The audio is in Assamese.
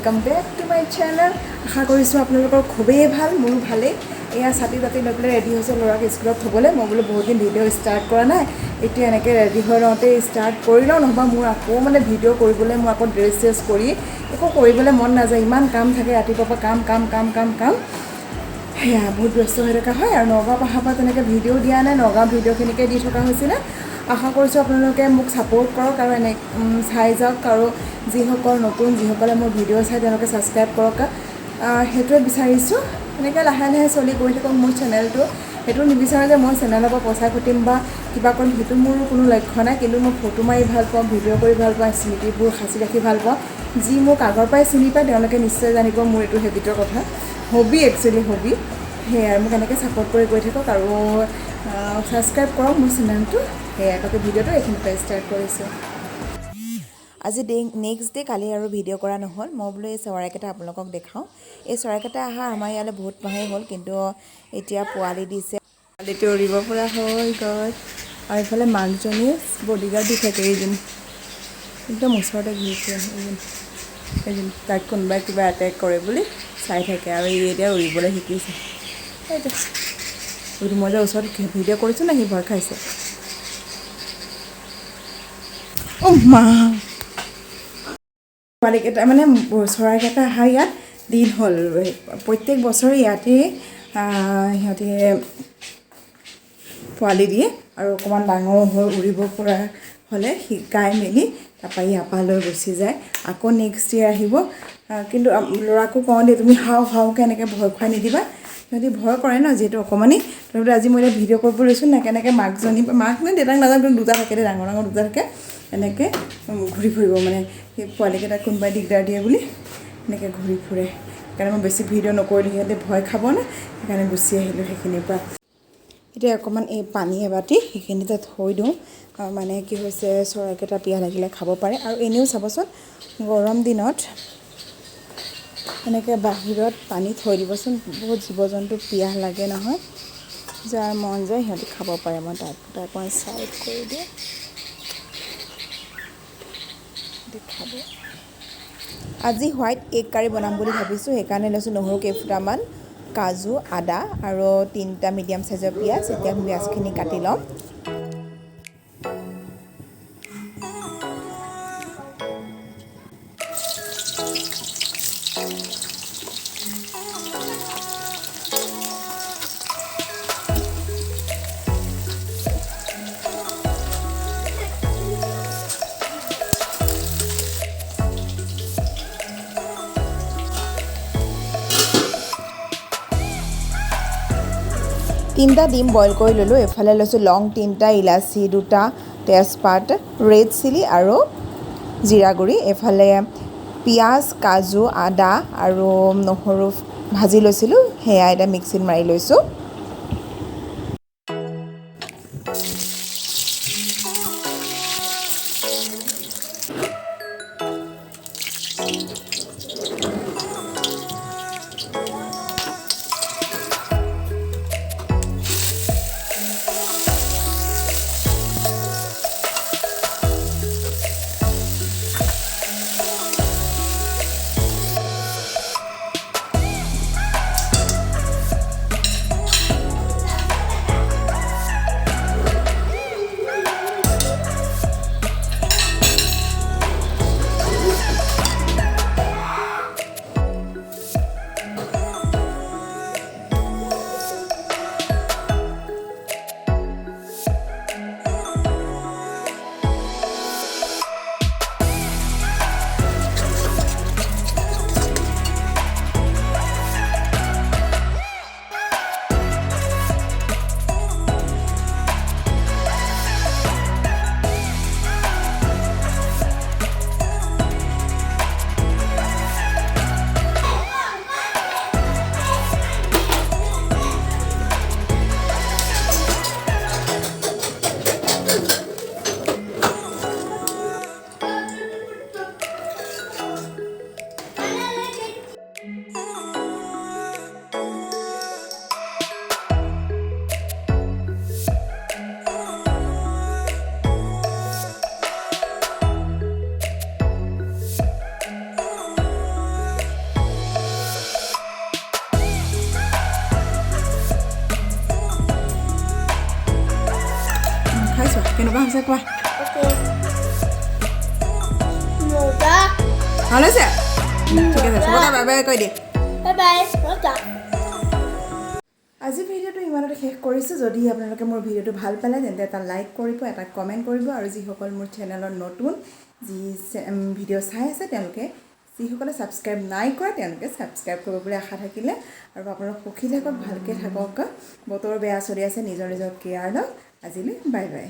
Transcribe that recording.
welcome back to my channel. আশা কৰিছোঁ আপোনালোকৰ খুবেই ভাল, মোৰো ভালেই। এয়া ছাতি তাতি লৈ পেলাই ৰেডি হৈছে ল'ৰাক স্কুলত থ'বলৈ। মই বোলো বহুত দিন ভিডিঅ' ষ্টাৰ্ট কৰা নাই, এতিয়া এনেকৈ ৰেডি হৈ লওঁতে ষ্টাৰ্ট কৰি লওঁ, নহ'বা মোৰ আকৌ মানে ভিডিঅ' কৰিবলৈ মোৰ আকৌ ড্ৰেছ চেছ কৰি একো কৰিবলৈ মন নাযায়, ইমান কাম থাকে ৰাতিপুৱাৰ পৰা কাম। সেয়া বহুত ব্যস্ত হৈ থকা হয় আৰু নগাঁও অহাৰ পৰা তেনেকৈ ভিডিঅ' দিয়া নাই, নগাঁও ভিডিঅ'খিনিকে দি থকা হৈছিলে। আশা কৰিছোঁ আপোনালোকে মোক ছাপোৰ্ট কৰক আৰু এনে চাই যাওক, আৰু যিসকল নতুন যিসকলে মোৰ ভিডিঅ' চাই তেওঁলোকে ছাবস্ক্ৰাইব কৰক, সেইটোৱে বিচাৰিছোঁ। এনেকৈ লাহে লাহে চলি গৈ থাকক মোৰ চেনেলটো। সেইটো নিবিচাৰোঁ যে মই চেনেলৰ পৰা পইচা ঘটিম বা কিবা কৰিম, সেইটো মোৰ কোনো লক্ষ্য নাই। কিন্তু মই ফটো মাৰি ভাল পাওঁ, ভিডিঅ' কৰি ভাল পাওঁ, স্মৃতিবোৰ সাঁচি ৰাখি ভাল পাওঁ। যি মোক আগৰ পৰাই চিনি পায় তেওঁলোকে নিশ্চয় জানিব মোৰ এইটো হেবিটৰ কথা, হবি একচুৱেলি হবি। সেয়াই মোক এনেকৈ ছাপোৰ্ট কৰি গৈ থাকক আৰু ছাবস্ক্ৰাইব কৰক মোৰ চেনেলটো। সেয়াই তাতে ভিডিঅ'টো এইখিনিৰ পৰা ষ্টাৰ্ট কৰিছোঁ। আজি নেক্সট ডে কালি আৰু ভিডিঅ' কৰা নহ'ল। মই বোলো এই চৰাইকেইটা আপোনালোকক দেখাওঁ। এই চৰাইকেইটা অহা আমাৰ ইয়ালৈ বহুত মাহেই হ'ল, কিন্তু এতিয়া পোৱালি দিছে, পোৱালিটো উৰিব পৰা হৈ গ'ল। আৰু এইফালে মাকজনীয়ে বডিগাৰ্ড দি থাকে, এইজনী একদম ওচৰতে ঘূৰি ফুৰে। এইজনী তাক কোনোবাই কিবা এটেক কৰে বুলি চাই থাকে, আৰু ই এতিয়া উৰিবলৈ শিকিছে। এইটো মই যে ওচৰত ভিডিঅ' কৰিছোঁ না, সি ভয় খাইছে। অ' মা, পোৱালিকেইটা মানে চৰাইকেইটা অহা ইয়াত দিন হ'ল। প্ৰত্যেক বছৰে ইয়াতেই সিহঁতে পোৱালি দিয়ে, আৰু অকণমান ডাঙৰ হৈ উৰিব পৰা হ'লে শিকাই মেলি তাৰপৰা ইয়াৰ পৰা লৈ গুচি যায়। আকৌ নেক্সট ইয়েৰ আহিব। কিন্তু ল'ৰাকো কওঁ দেই, তুমি হাওকৈ এনেকৈ ভয় খুৱাই নিদিবা, সিহঁতি ভয় কৰে ন, যিহেতু অকণমানি। তথাপিতো আজি মই এতিয়া ভিডিঅ' কৰিব লৈছোঁ না, কেনেকৈ মাকজনী, মাক নে দেউতাক নাজানো, কিন্তু দুটা থাকে দেই, ডাঙৰ দুটা থাকে। এনেকৈ ঘূৰি ফুৰিব, মানে সেই পোৱালিকেইটাক কোনোবাই দিগদাৰ দিয়ে বুলি এনেকৈ ঘূৰি ফুৰে। সেইকাৰণে মই বেছি ভিডিঅ' নকৰিলোঁ, সিহঁতে ভয় খাব না, সেইকাৰণে গুচি আহিলোঁ সেইখিনিৰ পৰা। এতিয়া অকণমান এই পানী এবাতি সেইখিনিতে থৈ দিওঁ, মানে কি হৈছে চৰাইকেইটা পিয়াহ লাগিলে খাব পাৰে। আৰু এনেও চাবচোন গৰম দিনত এনেকৈ বাহিৰত পানী থৈ দিবচোন, বহুত জীৱ জন্তু পিয়াহ লাগে নহয়, যাৰ মন যায় সিহঁতি খাব পাৰে। মই তাত অকণমান চাইড কৰি দিওঁ, খাব। আজি হোৱাইট এগ কাৰী বনাম বুলি ভাবিছোঁ, সেইকাৰণে লৈছোঁ নহৰু কেইফুটামান, কাজু, আদা আৰু 3টা মিডিয়াম চাইজৰ পিঁয়াজ। এতিয়া পিঁয়াজখিনি কাটি ল'ম। তিনিটা ডিম বইল কৰি ল'লোঁ। এফালে লৈছোঁ লং 3টা, ইলাচি 2টা, তেজপাত, ৰেড চিলি আৰু জিৰা গুড়ি। এফালে পিঁয়াজ, কাজু, আদা আৰু নহৰু ভাজি লৈছিলোঁ, সেয়া এতিয়া মিক্সিত মাৰি লৈছোঁ। কেনেকুৱা হৈছে কোৱা Okay. Moda. ভাল হৈছে ঠিক আছে চবতে বাই বাই কৈ দিয়ে Bye bye. Moda. আজি ভিডিঅ'টো ইমানতে শেষ কৰিছোঁ যদি আপোনালোকে মোৰ ভিডিঅ'টো ভাল পালে তেন্তে এটা লাইক কৰিব এটা কমেণ্ট কৰিব আৰু যিসকল মোৰ চেনেলত নতুন যি ভিডিঅ' চাই আছে তেওঁলোকে যিসকলে ছাবস্ক্ৰাইব নাই কৰা তেওঁলোকে ছাবস্ক্ৰাইব কৰিব বুলি আশা থাকিলে আৰু আপোনালোক সুখী থাকক ভালকৈ থাকক বতৰ বেয়া চলি আছে নিজৰ নিজৰ কেয়াৰ লওক আজিলৈ বাই বাই